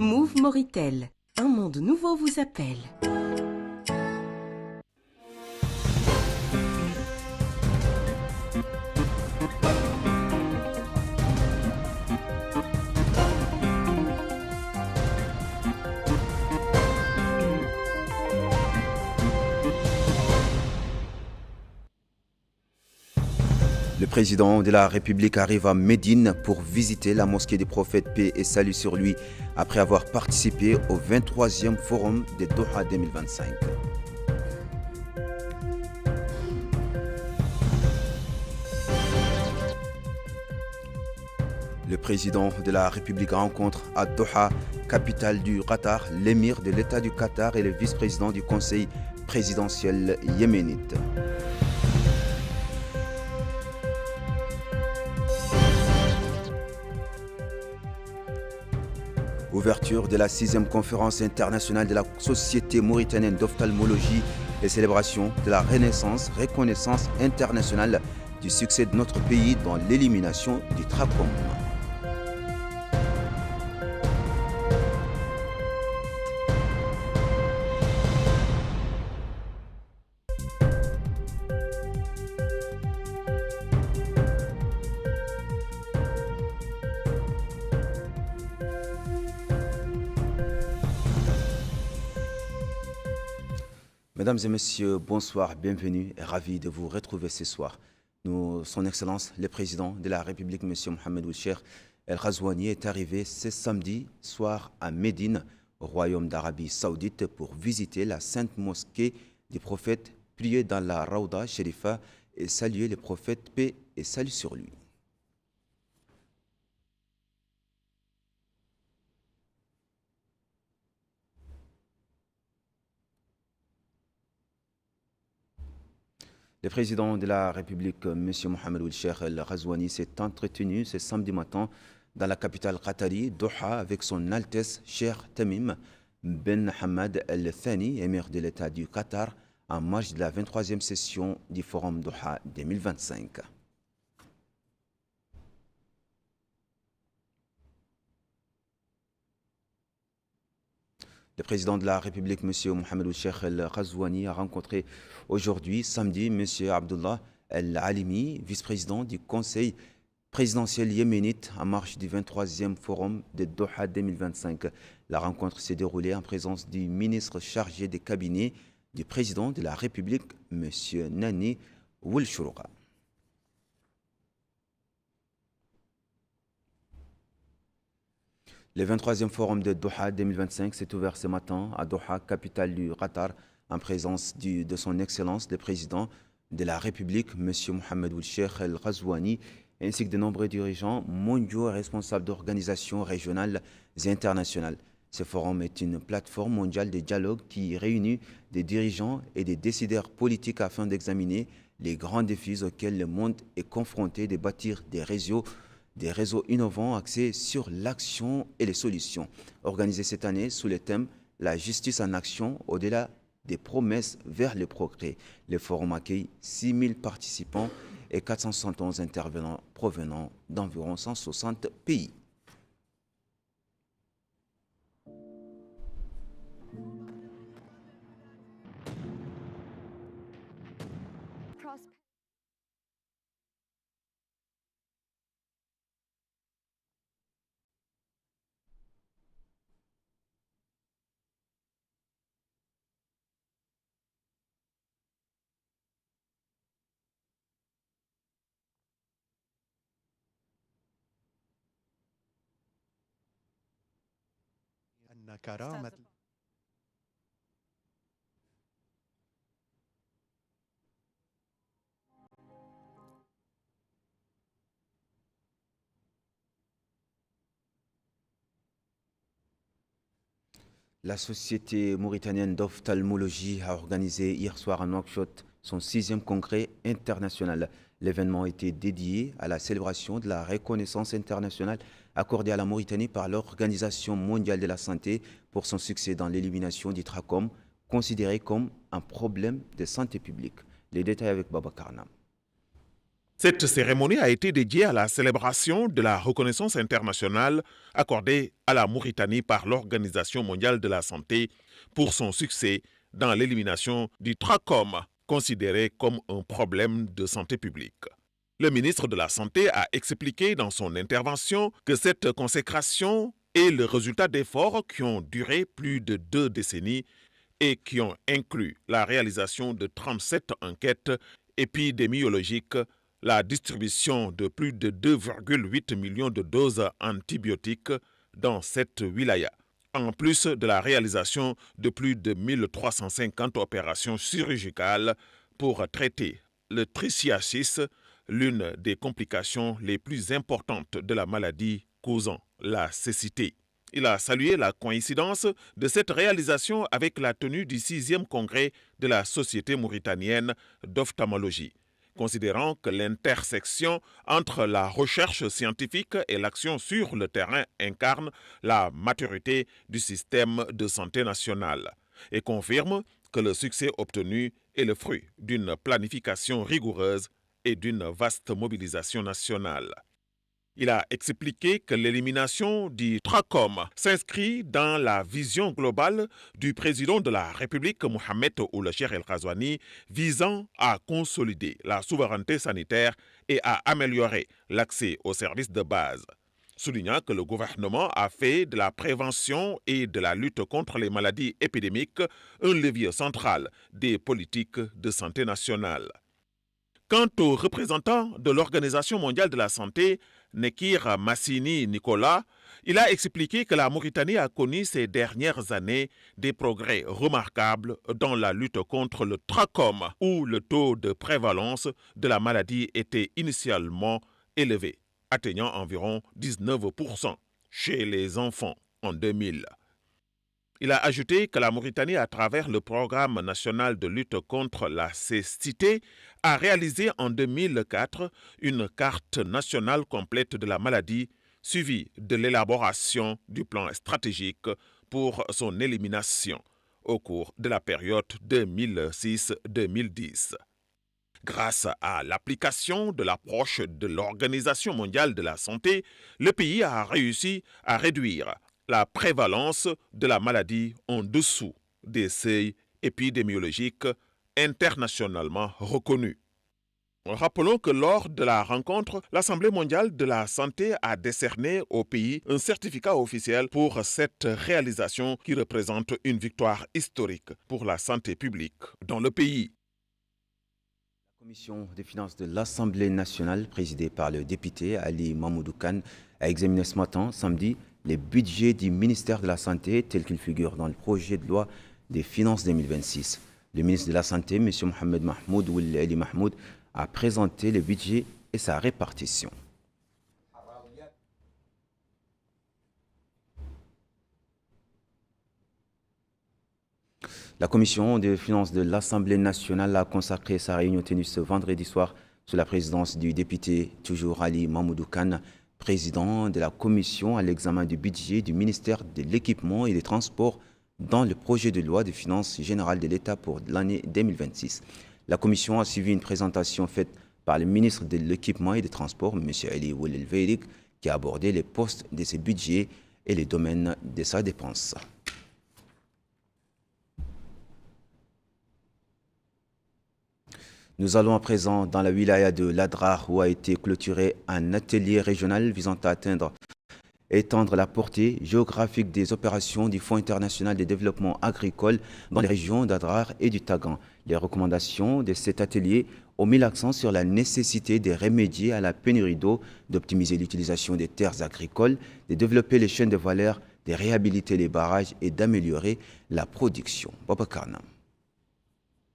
Move Moritel, un monde nouveau vous appelle. Le président de la République arrive à Médine pour visiter la mosquée des prophètes, paix et salut sur lui, après avoir participé au 23e forum de Doha 2025. Le président de la République rencontre à Doha, capitale du Qatar, l'émir de l'État du Qatar et le vice-président du Conseil présidentiel yéménite. Ouverture de la 6e conférence internationale de la Société mauritanienne d'ophtalmologie et célébration de la reconnaissance internationale du succès de notre pays dans l'élimination du trachome. Mesdames et messieurs, bonsoir, bienvenue et ravi de vous retrouver ce soir. Son Excellence, le président de la République, M. Mohamed Ould Cheikh El Ghazouani, est arrivé ce samedi soir à Médine, au Royaume d'Arabie Saoudite, pour visiter la sainte mosquée des prophètes, prier dans la Raouda Sherifa et saluer les prophètes, paix et salut sur lui. Le président de la République, M. Mohamed Ould Cheikh El Ghazouani, s'est entretenu ce samedi matin dans la capitale qatari, Doha, avec son Altesse Cheikh Tamim Ben Hamad El Thani, émir de l'État du Qatar, en marge de la 23e session du Forum Doha 2025. Le président de la République, M. Mohamed Ould Cheikh El Ghazouani, a rencontré aujourd'hui, samedi, M. Abdullah El Alimi, vice-président du Conseil présidentiel yéménite en marche du 23e forum de Doha 2025. La rencontre s'est déroulée en présence du ministre chargé des cabinets du président de la République, M. Nani Ould Chourougha. Le 23e forum de Doha 2025 s'est ouvert ce matin à Doha, capitale du Qatar, en présence de son Excellence, le président de la République, M. Mohamed Ould Cheikh El Ghazouani, ainsi que de nombreux dirigeants mondiaux et responsables d'organisations régionales et internationales. Ce forum est une plateforme mondiale de dialogue qui réunit des dirigeants et des décideurs politiques afin d'examiner les grands défis auxquels le monde est confronté et de bâtir des réseaux innovants axés sur l'action et les solutions. Organisé cette année sous le thème « La justice en action au-delà des promesses vers le progrès ». Le forum accueille 6000 participants et 471 intervenants provenant d'environ 160 pays. كرامة La Société mauritanienne d'ophtalmologie a organisé hier soir à Nouakchott son 6e congrès international. L'événement était dédié à la célébration de la reconnaissance internationale accordée à la Mauritanie par l'Organisation mondiale de la santé pour son succès dans l'élimination du trachome, considéré comme un problème de santé publique. Les détails avec Baba Karnam. Cette cérémonie a été dédiée à la célébration de la reconnaissance internationale accordée à la Mauritanie par l'Organisation mondiale de la santé pour son succès dans l'élimination du trachome, considéré comme un problème de santé publique. Le ministre de la Santé a expliqué dans son intervention que cette consécration est le résultat d'efforts qui ont duré plus de 2 décennies et qui ont inclus la réalisation de 37 enquêtes épidémiologiques, la distribution de plus de 2,8 millions de doses antibiotiques dans cette wilaya, en plus de la réalisation de plus de 1350 opérations chirurgicales pour traiter le trichiasis, l'une des complications les plus importantes de la maladie causant la cécité. Il a salué la coïncidence de cette réalisation avec la tenue du 6e congrès de la Société mauritanienne d'ophtalmologie, considérant que l'intersection entre la recherche scientifique et l'action sur le terrain incarne la maturité du système de santé national et confirme que le succès obtenu est le fruit d'une planification rigoureuse et d'une vaste mobilisation nationale. Il a expliqué que l'élimination du trachome s'inscrit dans la vision globale du président de la République, Mohamed Ould Cheikh El Ghazouani, visant à consolider la souveraineté sanitaire et à améliorer l'accès aux services de base. Soulignant que le gouvernement a fait de la prévention et de la lutte contre les maladies épidémiques un levier central des politiques de santé nationale. Quant aux représentants de l'Organisation mondiale de la santé, Nekir Massini Nicolas, il a expliqué que la Mauritanie a connu ces dernières années des progrès remarquables dans la lutte contre le trachome, où le taux de prévalence de la maladie était initialement élevé, atteignant environ 19% chez les enfants en 2000. Il a ajouté que la Mauritanie, à travers le Programme national de lutte contre la cécité, a réalisé en 2004 une carte nationale complète de la maladie, suivie de l'élaboration du plan stratégique pour son élimination au cours de la période 2006-2010. Grâce à l'application de l'approche de l'Organisation mondiale de la santé, le pays a réussi à réduire la prévalence de la maladie en dessous des seuils épidémiologiques internationalement reconnus. Rappelons que lors de la rencontre, l'Assemblée mondiale de la santé a décerné au pays un certificat officiel pour cette réalisation qui représente une victoire historique pour la santé publique dans le pays. La commission des finances de l'Assemblée nationale, présidée par le député Ali Mamoudou Kane, a examiné ce matin, samedi, les budgets du ministère de la Santé tels qu'ils figurent dans le projet de loi des finances 2026. Le ministre de la Santé, M. Mohamed Mahmoud Ould Ali Mahmoud, a présenté le budget et sa répartition. La commission des finances de l'Assemblée nationale a consacré sa réunion tenue ce vendredi soir sous la présidence du député toujours Ali Mamoudou Kane, président de la commission, à l'examen du budget du ministère de l'Équipement et des Transports dans le projet de loi des finances générales de l'État pour l'année 2026. La commission a suivi une présentation faite par le ministre de l'Équipement et des Transports, M. Ali Ould El Veïrik, qui a abordé les postes de ses budgets et les domaines de sa dépense. Nous allons à présent dans la wilaya de Ladrar où a été clôturé un atelier régional visant à étendre la portée géographique des opérations du Fonds international de développement agricole dans les régions d'Adrar et du Tagan. Les recommandations de cet atelier ont mis l'accent sur la nécessité de remédier à la pénurie d'eau, d'optimiser l'utilisation des terres agricoles, de développer les chaînes de valeur, de réhabiliter les barrages et d'améliorer la production. Babakarna.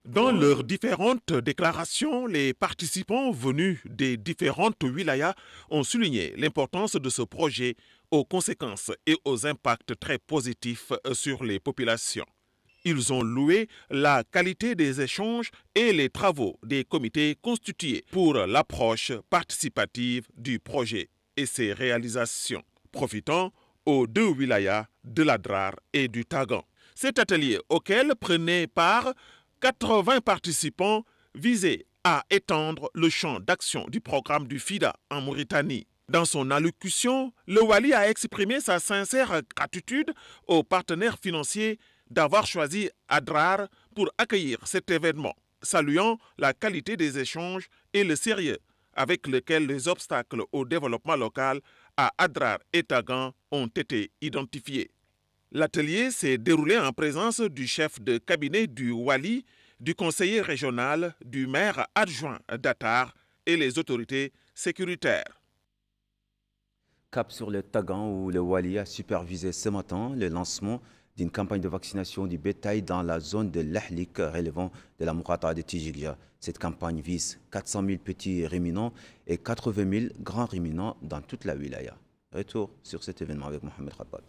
Dans leurs différentes déclarations, les participants venus des différentes wilayas ont souligné l'importance de ce projet aux conséquences et aux impacts très positifs sur les populations. Ils ont loué la qualité des échanges et les travaux des comités constitués pour l'approche participative du projet et ses réalisations, profitant aux 2 wilayas de l'Adrar et du Tagan. Cet atelier auquel prenaient part 80 participants visait à étendre le champ d'action du programme du FIDA en Mauritanie. Dans son allocution, le Wali a exprimé sa sincère gratitude aux partenaires financiers d'avoir choisi Adrar pour accueillir cet événement, saluant la qualité des échanges et le sérieux avec lequel les obstacles au développement local à Adrar et Tagan ont été identifiés. L'atelier s'est déroulé en présence du chef de cabinet du Wali, du conseiller régional, du maire adjoint d'Atar et les autorités sécuritaires. Cap sur le Tagan où le Wali a supervisé ce matin le lancement d'une campagne de vaccination du bétail dans la zone de l'Ahlik relevant de la Mourata de Tijigja. Cette campagne vise 400 000 petits ruminants et 80 000 grands ruminants dans toute la wilaya. Retour sur cet événement avec Mohamed Khabat.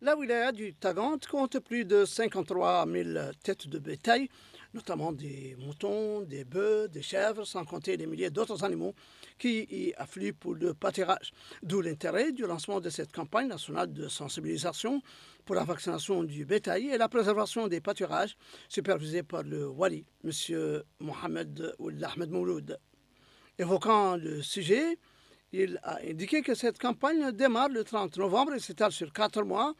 La wilaya du Tagan compte plus de 53 000 têtes de bétail, notamment des moutons, des bœufs, des chèvres, sans compter des milliers d'autres animaux qui y affluent pour le pâturage. D'où l'intérêt du lancement de cette campagne nationale de sensibilisation pour la vaccination du bétail et la préservation des pâturages, supervisée par le Wali, M. Mohamed Ahmed Mouloud. Évoquant le sujet, il a indiqué que cette campagne démarre le 30 novembre et s'étale sur 4 mois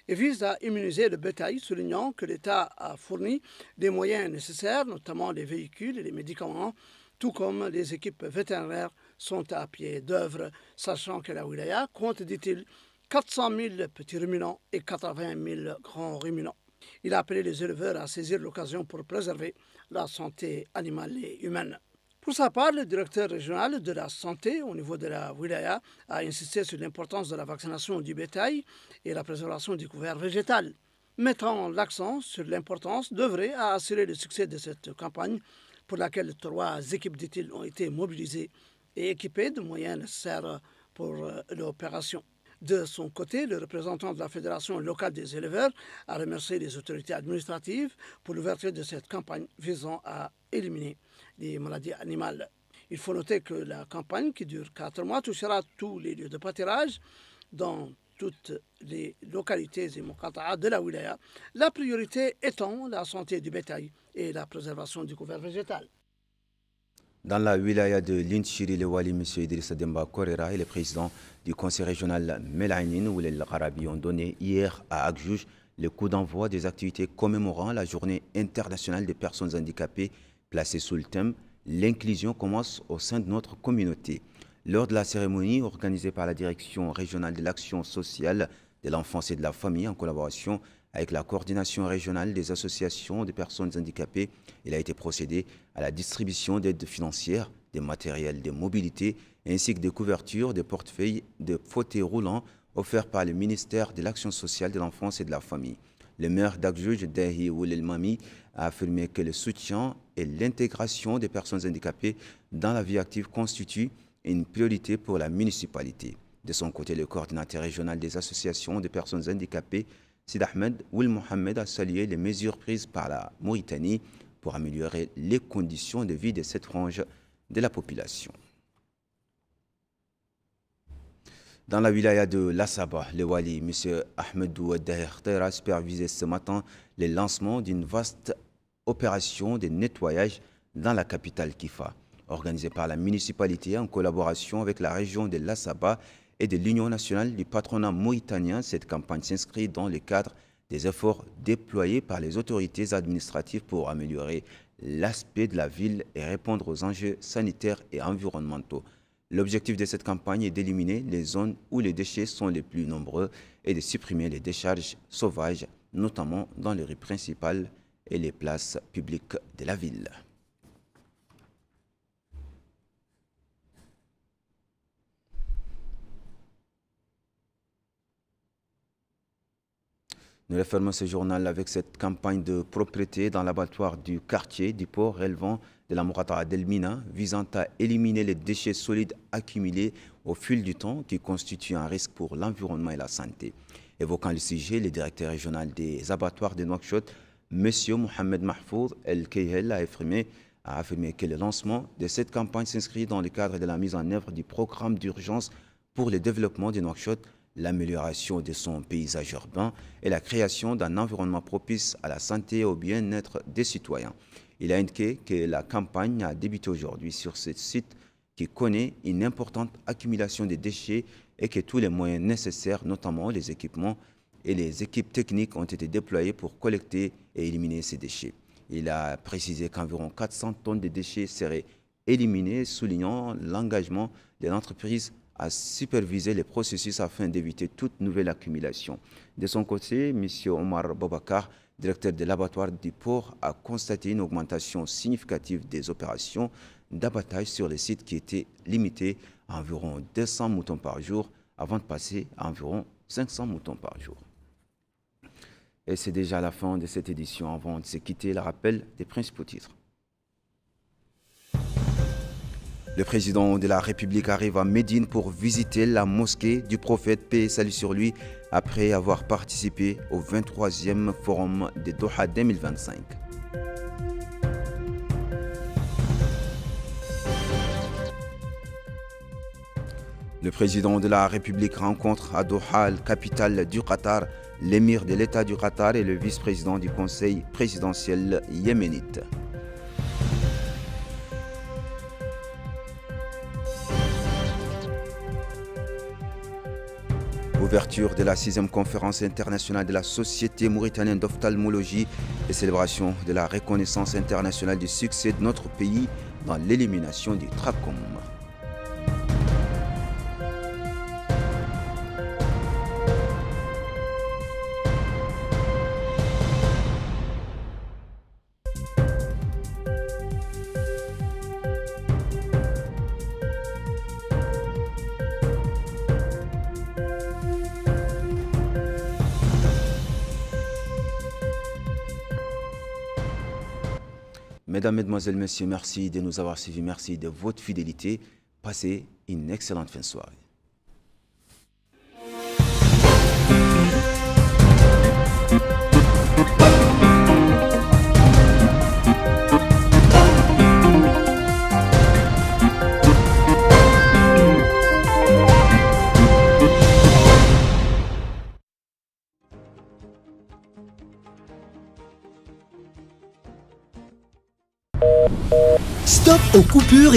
et vise à immuniser le bétail, soulignant que l'État a fourni les moyens nécessaires, notamment les véhicules et les médicaments, tout comme les équipes vétérinaires sont à pied d'œuvre, sachant que la wilaya compte, dit-il, 400 000 petits ruminants et 80 000 grands ruminants. Il a appelé les éleveurs à saisir l'occasion pour préserver la santé animale et humaine. Pour sa part, le directeur régional de la santé au niveau de la wilaya a insisté sur l'importance de la vaccination du bétail et la préservation du couvert végétal, mettant l'accent sur l'importance d'œuvrer à assurer le succès de cette campagne pour laquelle 3 équipes, dit-il, ont été mobilisées et équipées de moyens nécessaires pour l'opération. De son côté, le représentant de la Fédération locale des éleveurs a remercié les autorités administratives pour l'ouverture de cette campagne visant à éliminer les maladies animales. Il faut noter que la campagne, qui dure 4 mois, touchera tous les lieux de pâturage dans toutes les localités et mokata'a de la wilaya, la priorité étant la santé du bétail et la préservation du couvert végétal. Dans la wilaya de Lintchiri, le Wali, M. Idrissa Demba Korera et le président du conseil régional Melainin ou El Arabi ont donné hier à Agjouj le coup d'envoi des activités commémorant la journée internationale des personnes handicapées placée sous le thème « L'inclusion commence au sein de notre communauté ». Lors de la cérémonie organisée par la direction régionale de l'action sociale de l'enfance et de la famille en collaboration avec la coordination régionale des associations de personnes handicapées, il a été procédé à la distribution d'aides financières, des matériels de mobilité ainsi que des couvertures, des portefeuilles, de fauteuils roulants offerts par le ministère de l'Action sociale de l'enfance et de la famille. Le maire d'Agjouj, Dahi Oulel Mami, a affirmé que le soutien et l'intégration des personnes handicapées dans la vie active constituent une priorité pour la municipalité. De son côté, le coordinateur régional des associations de personnes handicapées, Sid Ahmed Oul Mohamed, a salué les mesures prises par la Mauritanie pour améliorer les conditions de vie de cette frange de la population. Dans la wilaya de Lassaba, le Wali, M. Ahmedou Daher a supervisé ce matin le lancement d'une vaste opération de nettoyage dans la capitale Kifa, organisée par la municipalité en collaboration avec la région de Lassaba et de l'Union nationale du patronat mauritanien. Cette campagne s'inscrit dans le cadre des efforts déployés par les autorités administratives pour améliorer l'aspect de la ville et répondre aux enjeux sanitaires et environnementaux. L'objectif de cette campagne est d'éliminer les zones où les déchets sont les plus nombreux et de supprimer les décharges sauvages, notamment dans les rues principales et les places publiques de la ville. Nous refermons ce journal avec cette campagne de propreté dans l'abattoir du quartier du port relevant de la Mourata d'Elmina, visant à éliminer les déchets solides accumulés au fil du temps qui constituent un risque pour l'environnement et la santé. Évoquant le sujet, le directeur régional des abattoirs de Nouakchott, M. Mohamed Mahfouz El Keyhel, a affirmé que le lancement de cette campagne s'inscrit dans le cadre de la mise en œuvre du programme d'urgence pour le développement de Nouakchott, l'amélioration de son paysage urbain et la création d'un environnement propice à la santé et au bien-être des citoyens. Il a indiqué que la campagne a débuté aujourd'hui sur ce site qui connaît une importante accumulation de déchets et que tous les moyens nécessaires, notamment les équipements et les équipes techniques, ont été déployés pour collecter et éliminer ces déchets. Il a précisé qu'environ 400 tonnes de déchets seraient éliminés, soulignant l'engagement de l'entreprise à superviser les processus afin d'éviter toute nouvelle accumulation. De son côté, M. Omar Bobakar, directeur de l'abattoir du port, a constaté une augmentation significative des opérations d'abattage sur les sites qui étaient limités à environ 200 moutons par jour avant de passer à environ 500 moutons par jour. Et c'est déjà la fin de cette édition. Avant de se quitter, le rappel des principaux titres. Le président de la République arrive à Médine pour visiter la mosquée du prophète, paix et salut sur lui, après avoir participé au 23e forum de Doha 2025. Le président de la République rencontre à Doha, capitale du Qatar, l'émir de l'État du Qatar et le vice-président du Conseil présidentiel yéménite. Ouverture de la 6e conférence internationale de la Société mauritanienne d'ophtalmologie et célébration de la reconnaissance internationale du succès de notre pays dans l'élimination du trachome. Mesdames, Mesdemoiselles, Messieurs, merci de nous avoir suivis, merci de votre fidélité. Passez une excellente fin de soirée. Stop aux coupures et